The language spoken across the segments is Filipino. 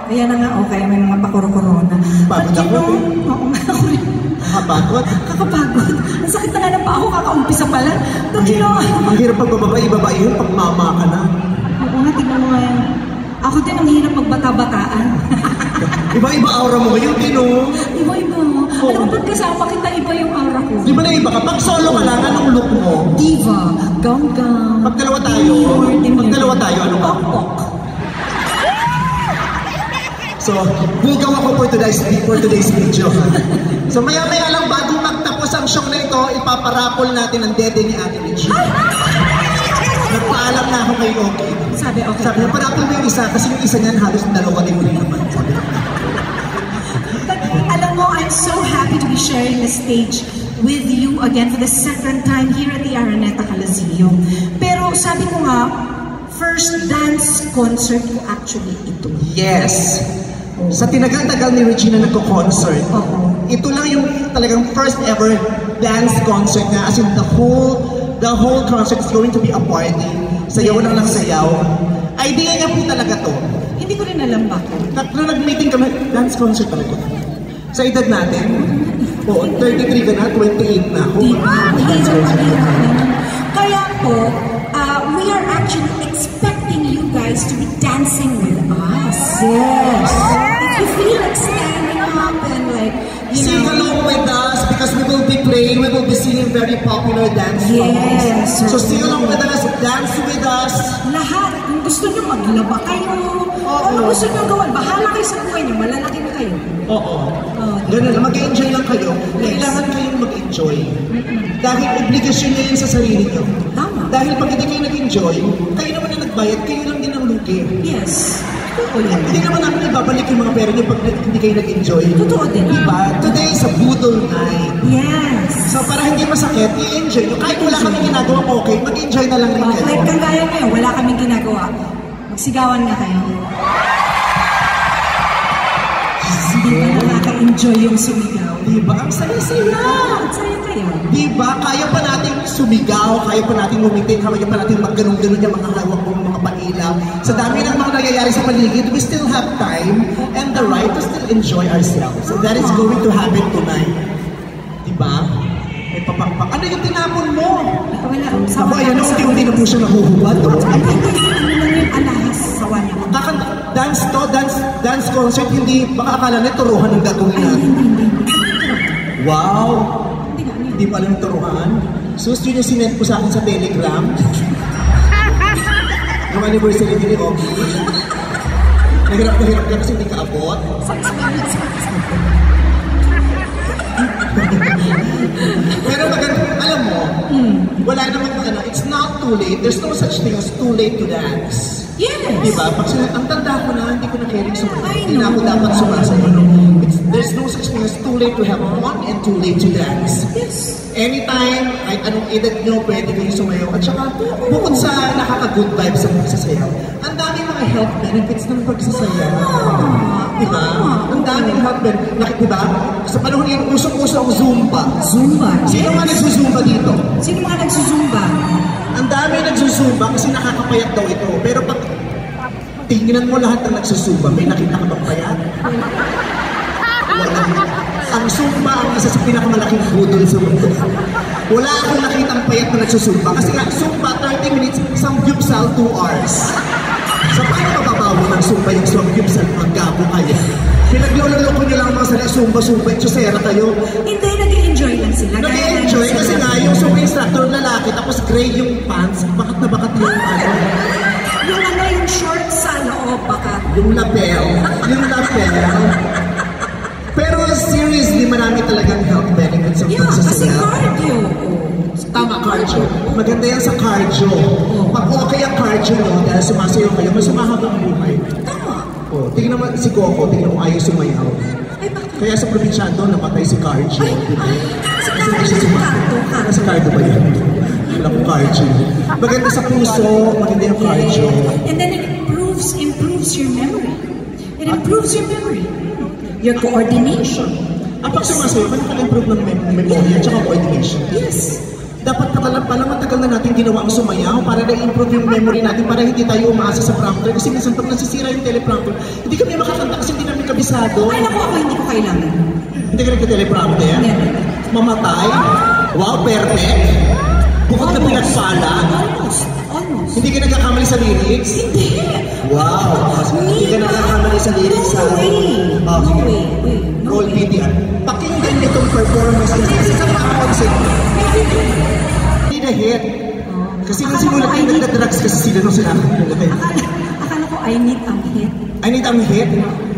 Kaya na nga, okay, may mga pakuro-corona. Pagod ako. Oo nga ako rin. Kakapagod? Kakapagod. Ang sakit na nga na pa ako, kakaumpisa pala. Don't you know? Ang hirap pagbababa, yun, pag mama ka na. Oo nga, tignan mo nga yan. Ako din ang hirap magbata-bataan. Iba-iba aura mo ngayon, Tino. Iba-iba mo. Alam mo, pag kasama kita, iba yung aura ko. Di ba na iba ka? Pag solo ka lang, anong look mo? Diva, gam-gam. Pag dalawa tayo, ano ba? Pok-pok. So, bugaw ako for today's video. So, maya-maya lang bago magtapos ang show na ito, ipaparapol natin ang dede ni Ate Regina. Nagpaalam na ako kay Oki. Sabi, okay. Sabi niya, parapol mo yung isa, kasi yung isa niyan halos dalawa rin naman. But alam mo, I'm so happy to be sharing the stage with you again for the second time here at the Araneta Coliseum. Pero sabi ko nga, first dance concert ko actually ito. Yes. Sa tinagal-tagal ni Regina nagko-concert. Ito lang yung talagang first ever dance concert na, as in the whole concert is going to be a party. Sayaw lang ng sayaw. Idea niya po talaga to. Hindi ko rin alam bakit. Nung nag-meeting kami, dance concert talaga. Sa edad natin, 33 ka na, 28 na ako. Diba? Kaya po, we are actually expecting you guys to be dancing with us. Yes. If you feel like standing up and like, sing along with us because we will be playing, we will be singing very popular dance songs. Yes. So sing along with us, dance with us. Lahat. Kung gusto nyo maglaba kayo, kung gusto nyo gawin, bahala kayo sa buhay nyo, malalaki na kayo. Oo. Ganun lang, mag-enjoy lang kayo. Kailangan kayong mag-enjoy. Dahil obligasyon nyo yun sa sarili nyo. Tama. Dahil pag hindi kayo nag-enjoy, kayo naman na nagbayad, kayo lang din ang lugi. Yes. Hindi naman namin ibabalik yung mga pera nyo pag hindi kayo nag-enjoy. Totoo din. Diba? Today is a budol night. Yes. So para hindi masakit, i-enjoy nyo. Kahit wala kaming ginagawa, okay, mag-enjoy na lang rin kayo. Like kagaya ngayon, wala kaming ginagawa. Magsigawan nga kayo. Hindi ba nakaka-enjoy yung sumigaw? Diba? Ang saya-saya. Ang saya kayo. Diba? Kaya pa natin sumigaw, kaya pa natin ngumiti, kaya pa natin magganong-ganon yung mga hawak ng mga pailaw. Sa dami ng mga nangyayari sa paligid, we still have time and the right to still enjoy ourselves. And that is going to happen tonight. Diba? May papakpak. Ano yung tinapon mo? Wala. Ako, ayan, unti-unti na po siya nahuhubad. Ay, hindi. Ano lang yung alahas sa wala. Dance concert, hindi, baka akala na turuhan ng gagawin natin. Wow! Hindi pala ng turuhan. Sus, yun yung sinend ko sa akin sa Telegram. Yung anniversary din ni Oki. Nahirap ka kasi hindi ka abot. Pero maganda, alam mo, wala namang ano, it's not too late. There's no such thing as too late to dance. Yes. Diba? Pag ang tanda ko na, hindi ko na caring sumasayaw. Hindi na ako dapat sumasayaw. There's no such thing as too late to have fun and too late to dance. Yes. Anytime, kahit anong edad nyo, pwede kayo sumayaw. At saka, bukod sa nakaka-good vibes sa pagsasayaw, ang daming mga health benefits ng pagsasayaw. Diba? Ang daming health benefits. Diba? Sa panahon yan, usok-usok ang Zumba. Zumba? Sino nga nagsusumba dito? Sino mga nagsusumba? Ang dami nagsusumba kasi nakakapayat daw ito. Pero pag tingnan mo lahat ng nagsusumba, may nakita ka bang payat? Wala. Ang Zumba ang isa sa pinakamalaking budol sa mundo. Wala akong nakitang payat na nagsusumba. Kasi nga, Zumba 30 minutes, Samgyupsal 2 hours. So paano mababawo ng Zumba yung Samgyupsal? Maggago kayo. Pinagloloko nyo lang mga sa Zumba, Chusera kayo. Hindi, nag-enjoy lang sila. Nag-enjoy kasi nga yung Zumba instructor lalaki, tapos gray yung pants, bakat na bakat yung ano. Yung ano, yung short sa loob, baka. Yung lapel. Pero seriously, marami talagang health benefits sa pagsasayaw. Kasi cardio. Tama, cardio. Maganda yan sa cardio. Pag okay ang cardio nyo, dahil sumasayaw kayo, mas sumahaba ang buhay. Tama. Tingnan mo si Coco, tingnan mo ayaw sumayaw. Ay, bakit? Kaya sa probinsyano, namatay si cardio. Kasi hindi siya sumasayaw. Sa cardio ba yan? Alam ko cardio. Maganda sa puso, maganda yung cardio. And then it improves your memory. It improves your memory. Your coordination. Pag sumasayaw, ka nakaka-improve ng memory at saka coordination. Yes. Dapat pala matagal na natin ginawa ang sumayaw para na-improve yung memory natin para hindi tayo umaasa sa prompter. Kasi minsan pag nasisira yung teleprompter, hindi kami makakanta kasi hindi namin kabisado. Ay, naku, ako hindi ko kailangan. Hindi ka nagka-teleprompter? Never. Mamatay? Wow, perfect! Bukod na pinagpala? Almost. Hindi ka nagkakamali sa lyrics? Hindi. Wow! Hindi ka nagkakamali sa lyrics sa... No way. Oh, No sige. way. Roll video. Pakinggan niyo itong performance niya. Kasi sa mga concert, hindi na hit. Kasi nung sinulat yung nagdadrugs kasi sila nung sila. Akala ko I need ang hit. I need ang hit?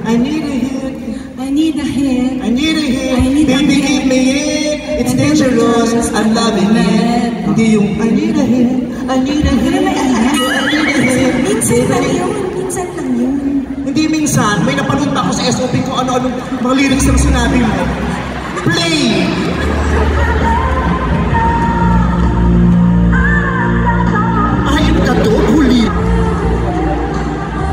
I need a hit. I need a hit. I need a hit. I need a Baby, hit. give me it. It's dangerous. I'm loving it. Hindi yung I need a hit. I need a hit. I need a hit. Minsan lang yun. Minsan lang yun. Hindi minsan. May napanood pa ako sa SOP kung ano-ano mga lyrics na sinabi mo. Play! Ayun ka to, huli.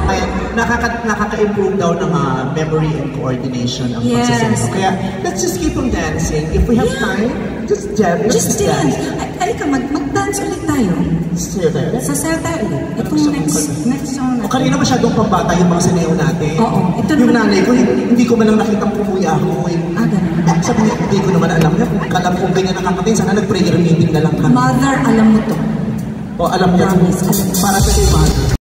Ay, nakaka-improve daw ng memory and coordination ang Yes. pagsasayaw. Kaya, let's just keep on dancing. If we have time, just dance. Just dance. Alika, mag-dance ulit tayo. Stay there. Sa Celta ulit. Itong next song O natin. kanina masyadong pambata yung mga sinayaw natin. Oo. Ito Yung naman- nanay ko, hindi ko man lang nakitang pumuya ako. Ganun. Sabi niya, hindi ko naman alam niya. Kung alam kong ganyan nakakatin, sana nag-prayer meeting na lang kami. Mother, alam mo to. O alam niya, Promise, alam niya. para sa iba.